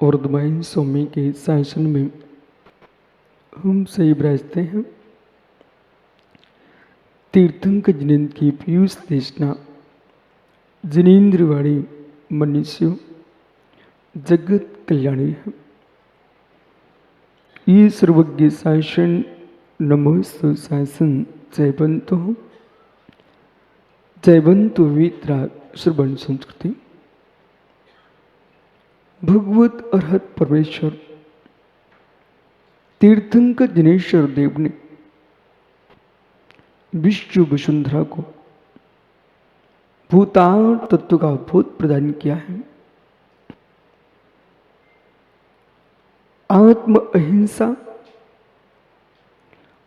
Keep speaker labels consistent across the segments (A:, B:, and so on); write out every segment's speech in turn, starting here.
A: वर्धमान स्वामी के शासन में हम सही विराजते हैं। तीर्थंकर जिनेन्द्र की पीयूष देशना जिनेन्द्रवाणी मनुष्य जगत कल्याणी है। ये सर्वज्ञ शासन नमोस्तु शासन जयवंतु वितरा श्रवण संस्कृति। भगवत अरहत परमेश्वर तीर्थंकर जिनेश्वर देव ने विश्व वसुंधरा को भूतान तत्व का बोध प्रदान किया है। आत्म अहिंसा,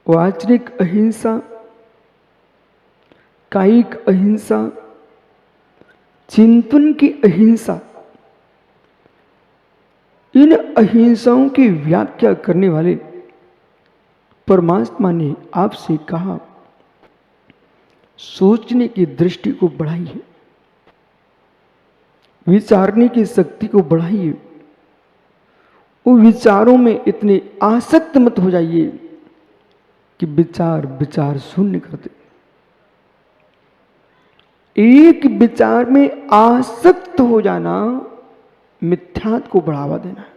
A: वाचनिक अहिंसा, कायिक अहिंसा, चिंतन की अहिंसा, इन अहिंसाओं की व्याख्या करने वाले परमात्मा ने आपसे कहा, सोचने की दृष्टि को बढ़ाइए, विचारने की शक्ति को बढ़ाइए। वो विचारों में इतने आसक्त मत हो जाइए कि विचार शून्य कर दे। एक विचार में आसक्त हो जाना मिथ्यात्व को बढ़ावा देना है।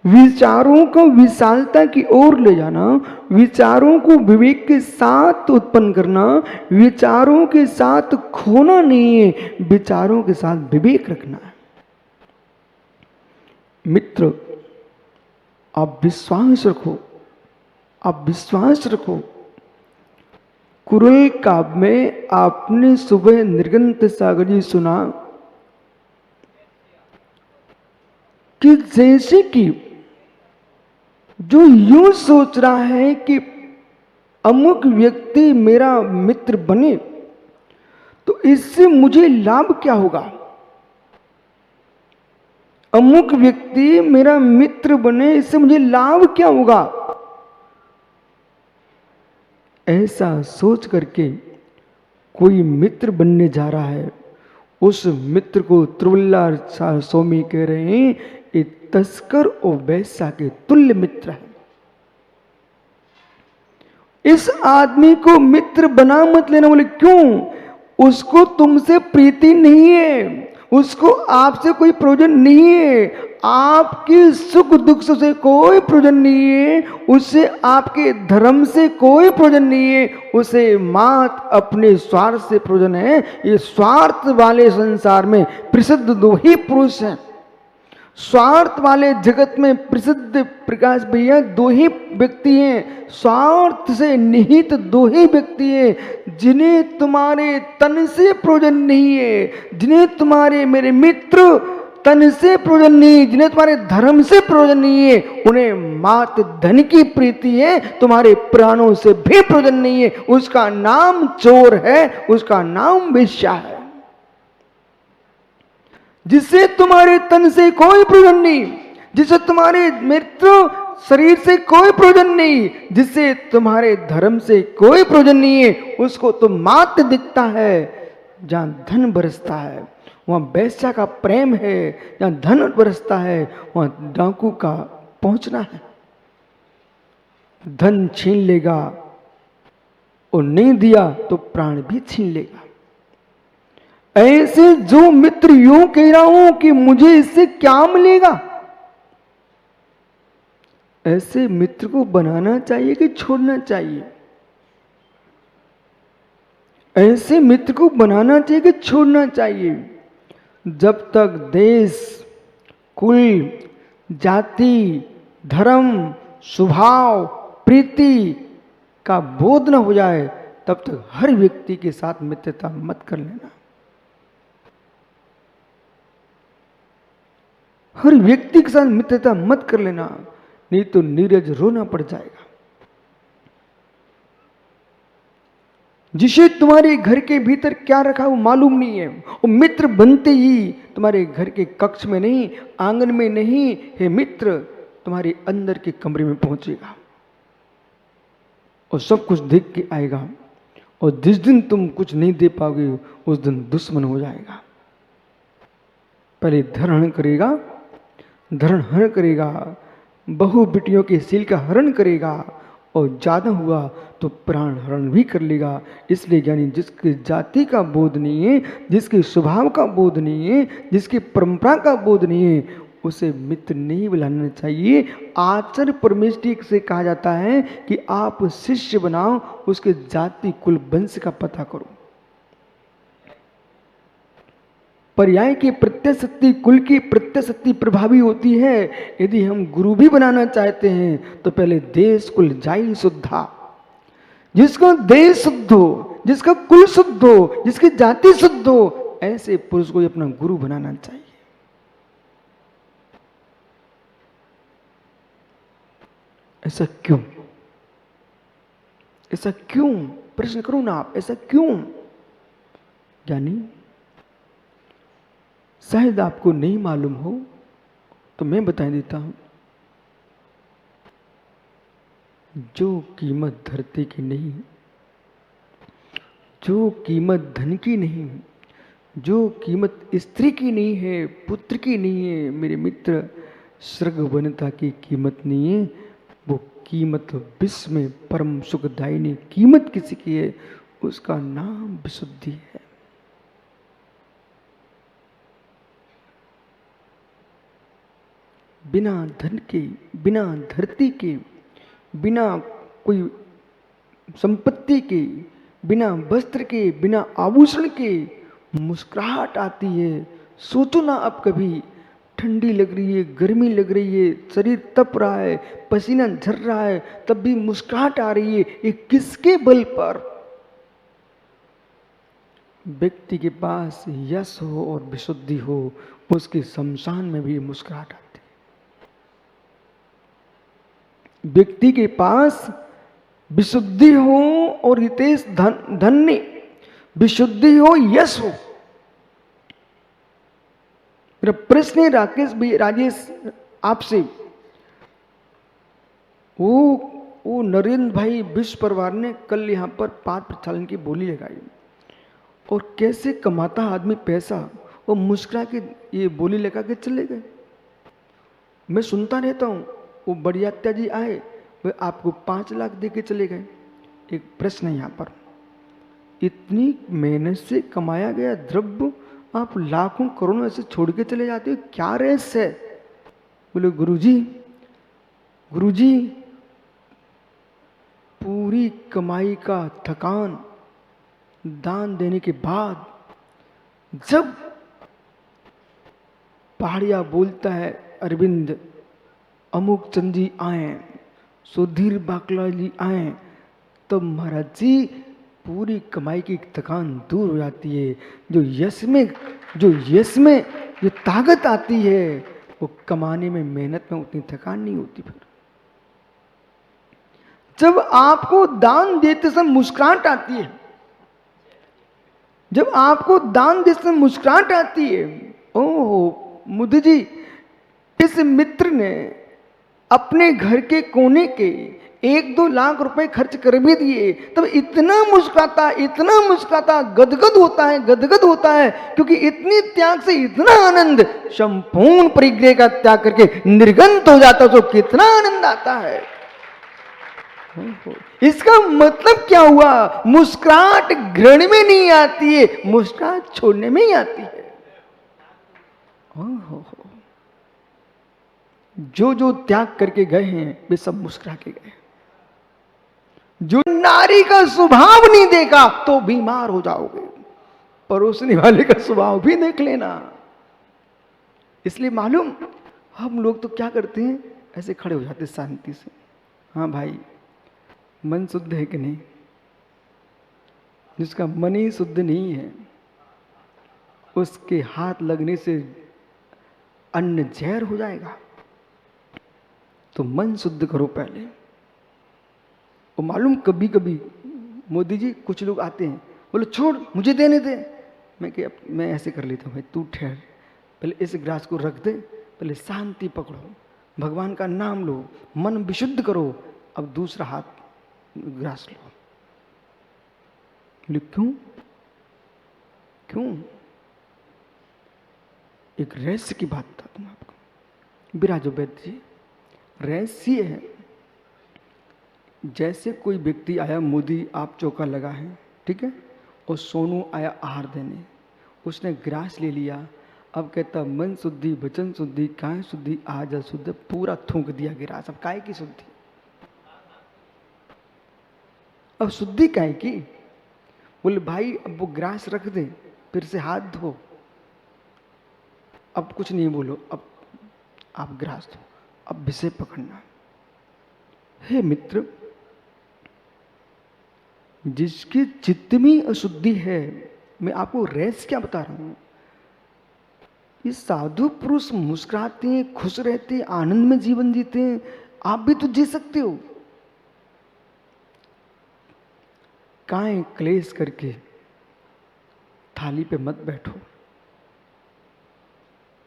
A: विचारों को विशालता की ओर ले जाना, विचारों को विवेक के साथ उत्पन्न करना, विचारों के साथ खोना नहीं है, विचारों के साथ विवेक रखना है। मित्र, आप विश्वास रखो, आप विश्वास रखो। कुरल काव्य में आपने सुबह निर्गंत सागर जी सुना कि जैसे कि जो यूं सोच रहा है कि अमुक व्यक्ति मेरा मित्र बने तो इससे मुझे लाभ क्या होगा, अमुक व्यक्ति मेरा मित्र बने इससे मुझे लाभ क्या होगा, ऐसा सोच करके कोई मित्र बनने जा रहा है। उस मित्र को त्रिवल्लार स्वामी कह रहे हैं, ये तस्कर और वैसा के तुल्य मित्र है। इस आदमी को मित्र बना मत लेना। बोले क्यों? उसको तुमसे प्रीति नहीं है, उसको आपसे कोई प्रयोजन नहीं है, आपके सुख दुख से कोई प्रयोजन नहीं है, उससे आपके धर्म से कोई प्रयोजन नहीं है, उसे मात्र अपने स्वार्थ से प्रयोजन है। ये स्वार्थ वाले संसार में प्रसिद्ध दो ही पुरुष हैं। स्वार्थ वाले जगत में प्रसिद्ध प्रकाश भैया दो ही व्यक्ति हैं, स्वार्थ से निहित दो ही व्यक्ति हैं, जिन्हें तुम्हारे तन से प्रयोजन नहीं है, जिन्हें तुम्हारे मेरे मित्र तन से प्रयोजन नहीं, जिन्हें तुम्हारे धर्म से प्रयोजन नहीं है, उन्हें मात्र धन की प्रीति है, तुम्हारे प्राणों से भी प्रयोजन नहीं है। उसका नाम चोर है, उसका नाम वेश्या है। जिससे तुम्हारे तन से कोई प्रयोजन नहीं, जिससे तुम्हारे मित्र शरीर से कोई प्रयोजन नहीं, जिससे तुम्हारे धर्म से कोई प्रयोजन नहीं है, उसको तो मात्र दिखता है। जहां धन बरसता है वहां वैश्या का प्रेम है, जहां धन बरसता है वहां डाकू का पहुंचना है। धन छीन लेगा और नहीं दिया तो प्राण भी छीन लेगा। ऐसे जो मित्र यूं कह रहा हूं कि मुझे इससे क्या मिलेगा, ऐसे मित्र को बनाना चाहिए कि छोड़ना चाहिए? ऐसे मित्र को बनाना चाहिए कि छोड़ना चाहिए? जब तक देश, कुल, जाति, धर्म, स्वभाव, प्रीति का बोध न हो जाए तब तक हर व्यक्ति के साथ मित्रता मत कर लेना। हर व्यक्ति के साथ मित्रता मत कर लेना, नहीं तो नीरज रोना पड़ जाएगा। जिसे तुम्हारे घर के भीतर क्या रखा वो मालूम नहीं है, वो मित्र बनते ही तुम्हारे घर के कक्ष में नहीं, आंगन में नहीं, हे मित्र तुम्हारे अंदर के कमरे में पहुंचेगा और सब कुछ देख के आएगा। और जिस दिन तुम कुछ नहीं दे पाओगे उस दिन दुश्मन हो जाएगा। पहले धरण करेगा धरण हरण करेगा, बहु बेटियों के सील का हरण करेगा, और ज़्यादा हुआ तो प्राण हरण भी कर लेगा। इसलिए ज्ञानी जिसके जाति का बोध नहीं है, जिसके स्वभाव का बोध नहीं है, जिसकी परंपरा का बोध नहीं है, उसे मित्र नहीं बुलाना चाहिए। आचार्य परमेष्टि से कहा जाता है कि आप शिष्य बनाओ, उसके जाति कुल वंश का पता करो। पर्याय की प्रत्यय कुल की प्रत्यय प्रभावी होती है। यदि हम गुरु भी बनाना चाहते हैं तो पहले देश कुल जाई शुद्धा। जिसका देश शुद्ध हो, जिसका कुल शुद्ध हो, जिसकी जाति शुद्ध हो, ऐसे पुरुष को अपना गुरु बनाना चाहिए। ऐसा क्यों? ऐसा क्यों? प्रश्न करो ना आप, ऐसा क्यों? यानी शायद आपको नहीं मालूम हो तो मैं बता देता हूं। जो कीमत धरती की नहीं, जो कीमत धन की नहीं, जो कीमत स्त्री की नहीं है, पुत्र की नहीं है, मेरे मित्र, स्वर्ग वनता की कीमत नहीं है। वो कीमत विश्व में परम सुखदायिनी कीमत किसी की है, उसका नाम विशुद्धि है। बिना धन के, बिना धरती के, बिना कोई संपत्ति के, बिना वस्त्र के, बिना आभूषण के मुस्कुराहट आती है। सोचो ना अब कभी, ठंडी लग रही है, गर्मी लग रही है, शरीर तप रहा है, पसीना झर रहा है, तब भी मुस्कुराहट आ रही है। ये किसके बल पर? व्यक्ति के पास यश हो और विशुद्धि हो, उसके शमशान में भी मुस्कुराहट आती है। व्यक्ति के पास विशुद्धि हो और हितेश धन्य, विशुद्धि हो, यश हो। मेरा प्रश्न है राजेश आपसे, वो नरेंद्र भाई विश्व परिवार ने कल यहाँ पर पाठ प्रचालन की बोली लगाई, और कैसे कमाता आदमी पैसा, और मुस्कुरा के ये बोली लगा के चले गए। मैं सुनता रहता हूँ। वो बड़ियात्या जी आए, वे आपको 5 लाख दे के चले गए। एक प्रश्न है यहाँ पर, इतनी मेहनत से कमाया गया द्रव्य आप लाखों करोड़ों ऐसे छोड़ के चले जाते हो, क्या रहस्य है? बोले गुरुजी, गुरुजी पूरी कमाई का थकान दान देने के बाद जब पहाड़िया बोलता है अरविंद अमुक चंद जी आए, सुधीर बाकला जी आए, तो महाराज जी पूरी कमाई की थकान दूर हो जाती है। जो यश में जो ताकत आती है, वो कमाने में, मेहनत में उतनी थकान नहीं होती। फिर जब आपको दान देते समय मुस्कुराहट आती है, जब आपको दान देते समय मुस्कुराहट आती है, ओहो मुदे जी, इस मित्र ने अपने घर के कोने के 1-2 लाख रुपए खर्च कर भी दिए, तब इतना मुस्कुराता, गदगद होता है, क्योंकि इतनी त्याग से इतना आनंद, संपूर्ण परिग्रह का त्याग करके निर्गंत हो जाता, तो कितना आनंद आता है। इसका मतलब क्या हुआ? मुस्कुराहट ग्रहण में नहीं आती है, मुस्कुराहट छोड़ने में ही आती है। जो त्याग करके गए हैं वे सब मुस्कुरा के गए। जो नारी का स्वभाव नहीं देखा तो बीमार हो जाओगे, परोसने वाले का स्वभाव भी देख लेना। इसलिए मालूम, हम लोग तो क्या करते हैं, ऐसे खड़े हो जाते शांति से, हाँ भाई मन शुद्ध है कि नहीं? जिसका मन ही शुद्ध नहीं है, उसके हाथ लगने से अन्न जहर हो जाएगा। तो मन शुद्ध करो पहले। और मालूम, कभी कभी मोदी जी कुछ लोग आते हैं, बोले छोड़ मुझे देने दे। मैं ऐसे कर लेता हूँ, भाई तू ठहर, पहले इस ग्रास को रख दे, पहले शांति पकड़ो, भगवान का नाम लो, मन विशुद्ध करो, अब दूसरा हाथ ग्रास लो। बोले क्यों? एक रहस्य की बात था तुम आपको। बिराजो वैद्य जी, रहस्य है, जैसे कोई व्यक्ति आया, मोदी आप चौका लगा है, ठीक है, और सोनू आया आहार देने, उसने ग्रास ले लिया, अब कहता मन शुद्धि वचन शुद्धि काय शुद्धि आज शुद्ध, पूरा थूक दिया गिरास। अब काय की शुद्धि, अब शुद्धि काय की? बोले भाई अब वो ग्रास रख दे, फिर से हाथ धो, अब कुछ नहीं बोलो, अब आप ग्रास दो, अब विषय पकड़ना। हे मित्र, जिसके चित्त में अशुद्धि है, मैं आपको रहस्य क्या बता रहा हूं, ये साधु पुरुष मुस्कुराते हैं, खुश रहते हैं, आनंद में जीवन जीते हैं, आप भी तो जी सकते हो। काहे क्लेश करके थाली पे मत बैठो,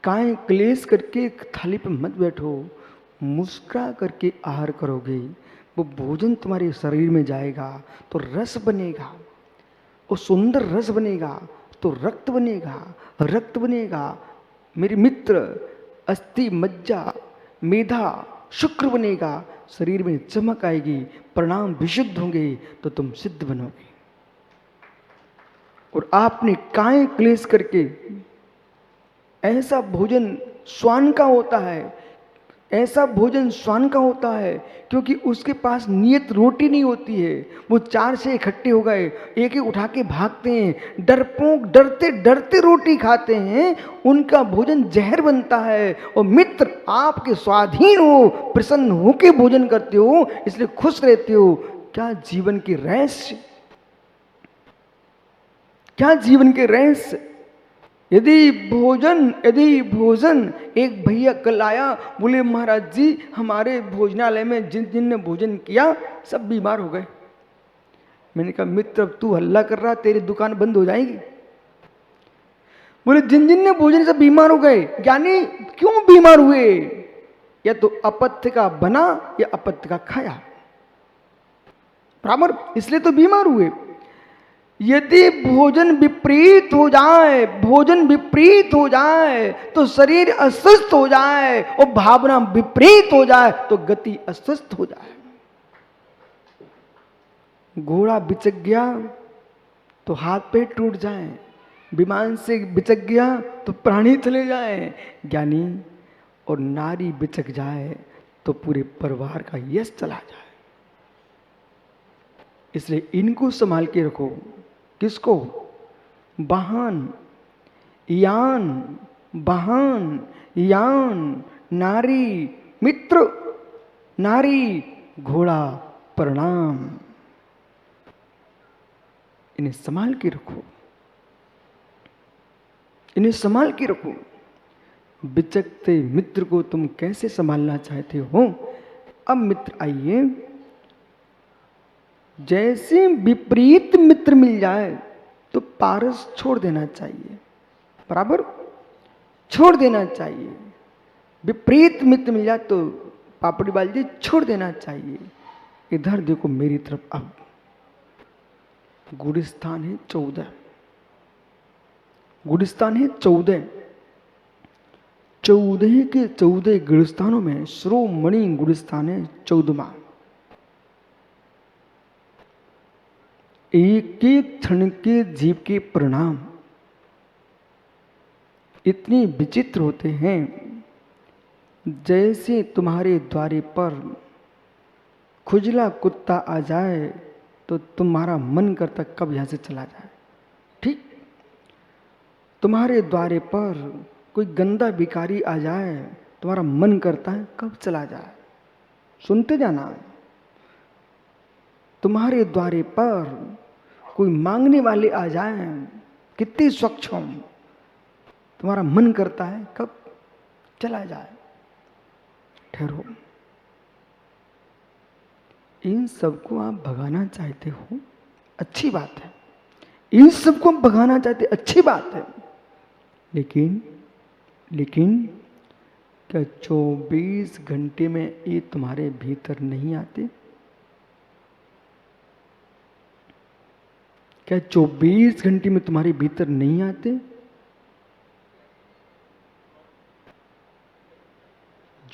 A: काहे क्लेश करके थाली पे मत बैठो, मुस्कुरा करके आहार करोगे, वो भोजन तुम्हारे शरीर में जाएगा तो रस बनेगा, वो सुंदर रस बनेगा तो रक्त बनेगा, रक्त बनेगा मेरे मित्र, अस्थि मज्जा मेधा शुक्र बनेगा, शरीर में चमक आएगी, परिणाम विशुद्ध होंगे तो तुम सिद्ध बनोगे। और आपने काहे क्लेश करके, ऐसा भोजन स्वान का होता है, ऐसा भोजन स्वान का होता है क्योंकि उसके पास नियत रोटी नहीं होती है, वो चार से इकट्ठे हो गए, एक एक उठा के भागते हैं, डरपोक डरते डरते रोटी खाते हैं, उनका भोजन जहर बनता है। और मित्र आपके स्वाधीन हो, प्रसन्न हो के भोजन करते हो, इसलिए खुश रहते हो। क्या जीवन के रहस्य, क्या जीवन के रहस्य। यदि भोजन, एक भैया कल आया, बोले महाराज जी हमारे भोजनालय में जिन जिन ने भोजन किया सब बीमार हो गए। मैंने कहा मित्र अब तू हल्ला कर रहा, तेरी दुकान बंद हो जाएगी। बोले जिन जिन ने भोजन सब बीमार हो गए, यानी क्यों बीमार हुए, या तो अपत्य का बना या अपत्य का खाया, बराबर, इसलिए तो बीमार हुए। यदि भोजन विपरीत हो जाए तो शरीर अस्वस्थ हो जाए, और भावना विपरीत हो जाए तो गति अस्वस्थ हो जाए। घोड़ा बिचक गया तो हाथ पैर टूट जाए, विमान से बिचक गया तो प्राणी चले जाए, ज्ञानी और नारी बिचक जाए तो पूरे परिवार का यश चला जाए। इसलिए इनको संभाल के रखो। किसको? वाहन यान, नारी, मित्र, नारी, घोड़ा, प्रणाम, इन्हें संभाल के रखो, इन्हें संभाल के रखो। बिचकते मित्र को तुम कैसे संभालना चाहते हो? अब मित्र आइए, जैसे विपरीत मित्र मिल जाए तो पारस छोड़ देना चाहिए, बराबर, छोड़ देना चाहिए। विपरीत मित्र मिल जाए तो पापड़ी बाल जी छोड़ देना चाहिए। इधर देखो मेरी तरफ, अब गुड़स्थान है 14, गुड़स्थान है 14, 14 के 14 गुड़स्थानों में शिरोमणि गुड़स्थान है 14वां। एक एक क्षण के जीव के परिणाम इतने विचित्र होते हैं, जैसे तुम्हारे द्वारे पर खुजला कुत्ता आ जाए तो तुम्हारा मन करता कब यहां से चला जाए, ठीक। तुम्हारे द्वारे पर कोई गंदा भिखारी आ जाए, तुम्हारा मन करता है कब चला जाए। सुनते जाना, तुम्हारे द्वारे पर कोई मांगने वाले आ जाए, कितनी स्वच्छ हो, तुम्हारा मन करता है कब चला जाए। ठहरो, इन सबको आप भगाना चाहते हो, अच्छी बात है, इन सबको आप भगाना चाहते, अच्छी बात है, लेकिन क्या 24 घंटे में ये तुम्हारे भीतर नहीं आते? क्या 24 घंटे में तुम्हारे भीतर नहीं आते?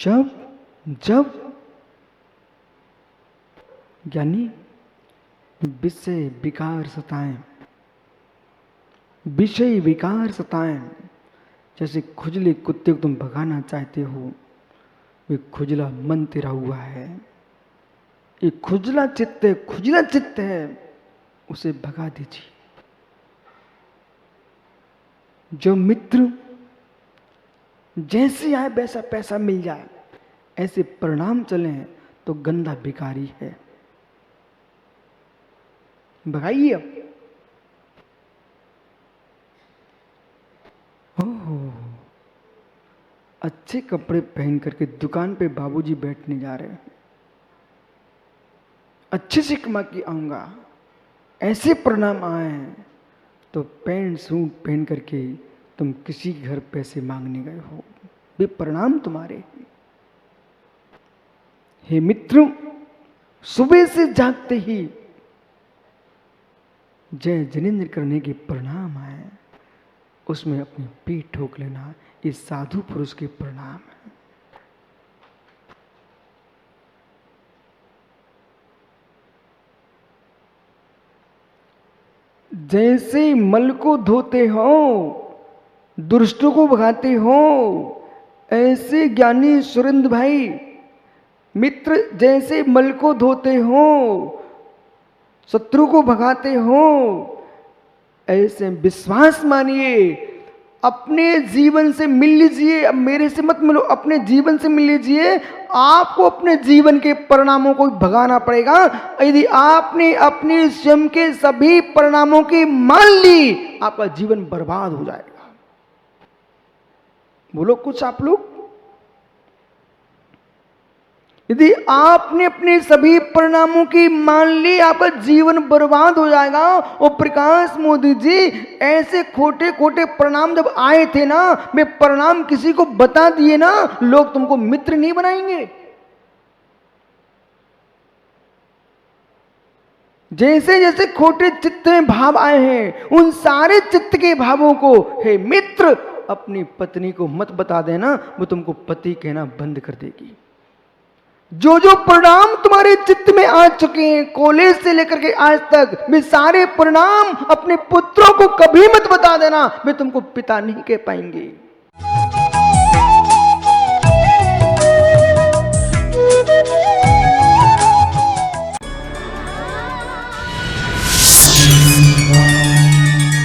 A: जब जब ज्ञानी विषय विकार सताएं, विषय विकार सताएं, जैसे खुजले कुत्ते को तुम भगाना चाहते हो, ये खुजला मन तेरा हुआ है, ये खुजला चित्त है, उसे भगा दीजिए। जो मित्र जैसे आए वैसा पैसा मिल जाए, ऐसे परिणाम चले तो गंदा भिखारी है, भगाइए अब। ओह, अच्छे कपड़े पहन करके दुकान पे बाबूजी बैठने जा रहे हैं, अच्छे से कमा के आऊंगा, ऐसे परिणाम आए हैं, तो पैंट सूट पहन करके तुम किसी के घर पैसे मांगने गए हो, वे परिणाम तुम्हारे। हे मित्र, सुबह से जागते ही जय जिनेंद्र करने के परिणाम आए, उसमें अपनी पीठ ठोक लेना, इस साधु पुरुष के परिणाम है। जैसे मल को धोते हो, दुष्टों को भगाते हो, ऐसे ज्ञानी सुरेंद्र भाई मित्र जैसे मल को धोते हो, शत्रु को भगाते हो, ऐसे विश्वास मानिए, अपने जीवन से मिल लीजिए। अब मेरे से मत मिलो, अपने जीवन से मिल लीजिए। आपको अपने जीवन के परिणामों को भगाना पड़ेगा। यदि आपने अपने स्वयं के सभी परिणामों की मान ली, आपका जीवन बर्बाद हो जाएगा। बोलो कुछ आप लोग। यदि आपने अपने सभी परिणामों की मान ली, आपका जीवन बर्बाद हो जाएगा। और प्रकाश मोदी जी, ऐसे खोटे खोटे परिणाम जब आए थे ना, वे परिणाम किसी को बता दिए ना, लोग तुमको मित्र नहीं बनाएंगे। जैसे जैसे खोटे चित्त में भाव आए हैं, उन सारे चित्त के भावों को हे मित्र अपनी पत्नी को मत बता देना, वो तुमको पति कहना बंद कर देगी। जो जो परिणाम तुम्हारे चित्त में आ चुके हैं कॉलेज से लेकर के आज तक, वे सारे परिणाम अपने पुत्रों को कभी मत बता देना, वे तुमको पिता नहीं कह पाएंगे।